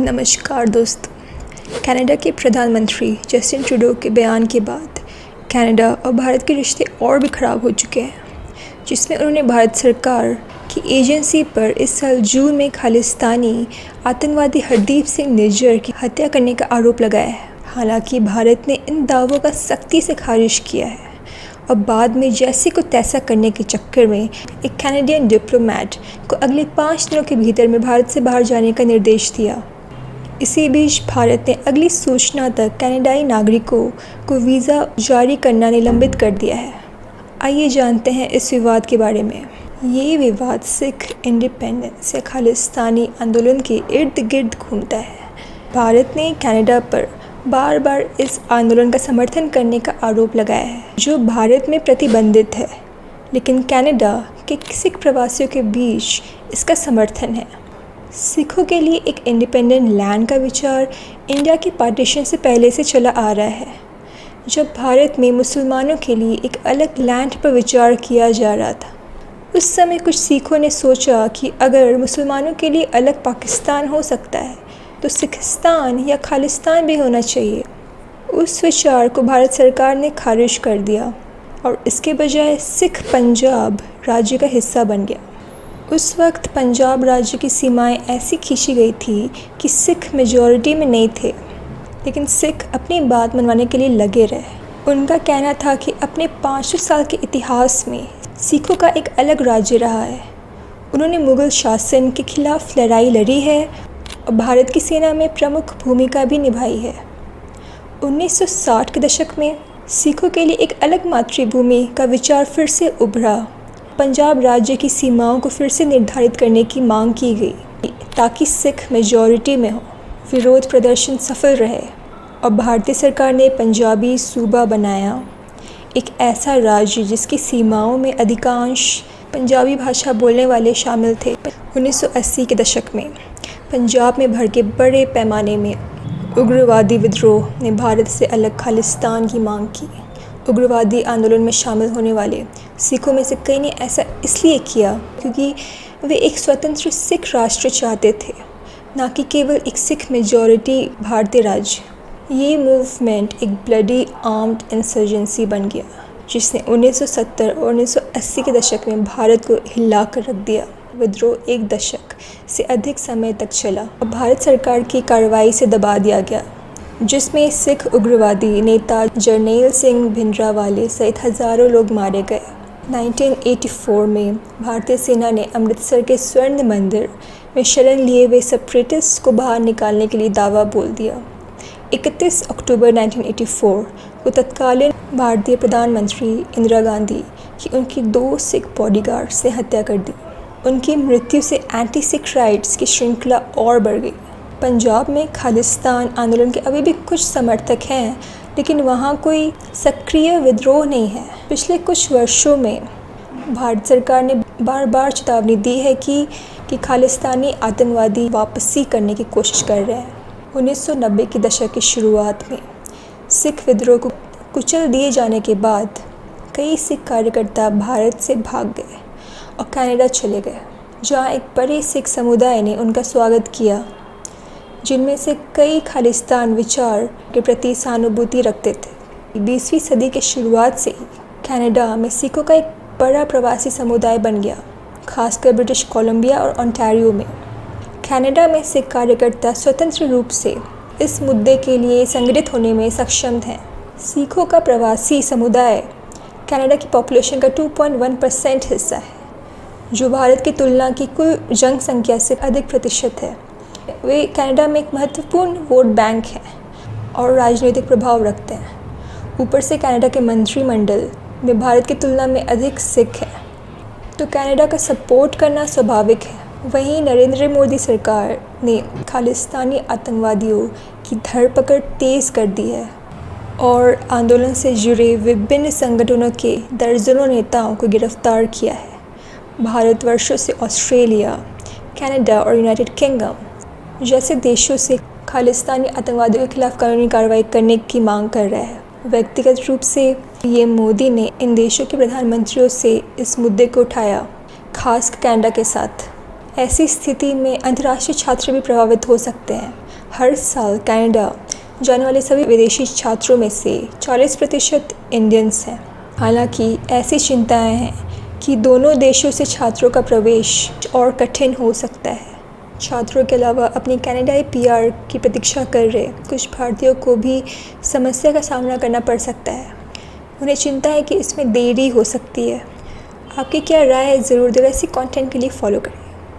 नमस्कार दोस्तों। कनाडा के प्रधानमंत्री जस्टिन ट्रूडो के बयान के बाद कनाडा और भारत के रिश्ते और भी ख़राब हो चुके हैं, जिसमें उन्होंने भारत सरकार की एजेंसी पर इस साल जून में खालिस्तानी आतंकवादी हरदीप सिंह निज्जर की हत्या करने का आरोप लगाया है। हालांकि भारत ने इन दावों का सख्ती से खारिज किया है और बाद में जैसे को तैसा करने के चक्कर में एक कैनेडियन डिप्लोमेट को अगले 5 दिनों के भीतर में भारत से बाहर जाने का निर्देश दिया। इसी बीच भारत ने अगली सूचना तक कनाडाई नागरिकों को वीज़ा जारी करना निलंबित कर दिया है। आइए जानते हैं इस विवाद के बारे में। ये विवाद सिख इंडिपेंडेंस या खालिस्तानी आंदोलन के इर्द गिर्द घूमता है। भारत ने कनाडा पर बार बार इस आंदोलन का समर्थन करने का आरोप लगाया है, जो भारत में प्रतिबंधित है, लेकिन कनाडा के सिख प्रवासियों के बीच इसका समर्थन है। सिखों के लिए एक इंडिपेंडेंट लैंड का विचार इंडिया के पार्टीशन से पहले से चला आ रहा है। जब भारत में मुसलमानों के लिए एक अलग लैंड पर विचार किया जा रहा था, उस समय कुछ सिखों ने सोचा कि अगर मुसलमानों के लिए अलग पाकिस्तान हो सकता है तो सिखिस्तान या खालिस्तान भी होना चाहिए। उस विचार को भारत सरकार ने खारिज कर दिया और इसके बजाय सिख पंजाब राज्य का हिस्सा बन गया। उस वक्त पंजाब राज्य की सीमाएं ऐसी खींची गई थी कि सिख मेजॉरिटी में नहीं थे, लेकिन सिख अपनी बात मनवाने के लिए लगे रहे। उनका कहना था कि अपने 500 साल के इतिहास में सिखों का एक अलग राज्य रहा है। उन्होंने मुग़ल शासन के खिलाफ लड़ाई लड़ी है और भारत की सेना में प्रमुख भूमिका भी निभाई है। 1960 के दशक में सिखों के लिए एक अलग मातृभूमि का विचार फिर से उभरा। पंजाब राज्य की सीमाओं को फिर से निर्धारित करने की मांग की गई ताकि सिख मेजॉरिटी में हो। विरोध प्रदर्शन सफल रहे और भारतीय सरकार ने पंजाबी सूबा बनाया, एक ऐसा राज्य जिसकी सीमाओं में अधिकांश पंजाबी भाषा बोलने वाले शामिल थे। 1980 के दशक में पंजाब में भड़के बड़े पैमाने में उग्रवादी विद्रोह ने भारत से अलग खालिस्तान की मांग की। उग्रवादी आंदोलन में शामिल होने वाले सिखों में से कई ने ऐसा इसलिए किया क्योंकि वे एक स्वतंत्र सिख राष्ट्र चाहते थे, ना कि केवल एक सिख मेजॉरिटी भारतीय राज्य। ये मूवमेंट एक ब्लडी आर्म्ड इंसर्जेंसी बन गया, जिसने 1970 और 1980 के दशक में भारत को हिला कर रख दिया। विद्रोह 1 दशक से अधिक समय तक चला और भारत सरकार की कार्रवाई से दबा दिया गया, जिसमें सिख उग्रवादी नेता जरनैल सिंह भिंडरावाले सहित हज़ारों लोग मारे गए। 1984 में भारतीय सेना ने अमृतसर के स्वर्ण मंदिर में शरण लिए हुए सेपरेटिस्ट को बाहर निकालने के लिए दावा बोल दिया। 31 अक्टूबर 1984 को तत्कालीन भारतीय प्रधानमंत्री इंदिरा गांधी की उनकी 2 सिख बॉडीगार्ड्स ने हत्या कर दी। उनकी मृत्यु से एंटी सिख राइट्स की श्रृंखला और बढ़ गई। पंजाब में खालिस्तान आंदोलन के अभी भी कुछ समर्थक हैं, लेकिन वहाँ कोई सक्रिय विद्रोह नहीं है। पिछले कुछ वर्षों में भारत सरकार ने बार बार चेतावनी दी है कि खालिस्तानी आतंकवादी वापसी करने की कोशिश कर रहे हैं। 1990 के दशक की शुरुआत में सिख विद्रोह को कुचल दिए जाने के बाद कई सिख कार्यकर्ता भारत से भाग गए और कनाडा चले गए, जहाँ एक बड़े सिख समुदाय ने उनका स्वागत किया, जिनमें से कई खालिस्तान विचार के प्रति सहानुभूति रखते थे। 20वीं सदी के शुरुआत से ही कनाडा में सिखों का एक बड़ा प्रवासी समुदाय बन गया, खासकर ब्रिटिश कोलंबिया और ओंटारियो में। कनाडा में सिख कार्यकर्ता स्वतंत्र रूप से इस मुद्दे के लिए संगठित होने में सक्षम हैं। सिखों का प्रवासी समुदाय कनाडा की पॉपुलेशन का 2.1% हिस्सा है, जो भारत की तुलना की कुल जनसंख्या से अधिक प्रतिशत है। वे कनाडा में एक महत्वपूर्ण वोट बैंक हैं और राजनीतिक प्रभाव रखते हैं। ऊपर से कनाडा के मंत्रिमंडल में भारत की तुलना में अधिक सिख हैं, तो कनाडा का सपोर्ट करना स्वाभाविक है। वहीं नरेंद्र मोदी सरकार ने खालिस्तानी आतंकवादियों की धरपकड़ तेज़ कर दी है और आंदोलन से जुड़े विभिन्न संगठनों के दर्जनों नेताओं को गिरफ्तार किया है। भारतवर्षों से ऑस्ट्रेलिया, कनाडा और यूनाइटेड किंगडम जैसे देशों से खालिस्तानी आतंकवादियों के खिलाफ कानूनी कार्रवाई करने की मांग कर रहा है। व्यक्तिगत रूप से पीएम मोदी ने इन देशों के प्रधानमंत्रियों से इस मुद्दे को उठाया, खास कनाडा के साथ। ऐसी स्थिति में अंतर्राष्ट्रीय छात्र भी प्रभावित हो सकते हैं। हर साल कनाडा जाने वाले सभी विदेशी छात्रों में से 40% इंडियंस हैं। हालांकि ऐसी चिंताएं हैं कि दोनों देशों से छात्रों का प्रवेश और कठिन हो सकता है। छात्रों के अलावा अपनी कनाडाई पीआर की प्रतीक्षा कर रहे कुछ भारतीयों को भी समस्या का सामना करना पड़ सकता है। उन्हें चिंता है कि इसमें देरी हो सकती है। आपकी क्या राय है, ज़रूर दें। ऐसी कंटेंट के लिए फॉलो करें।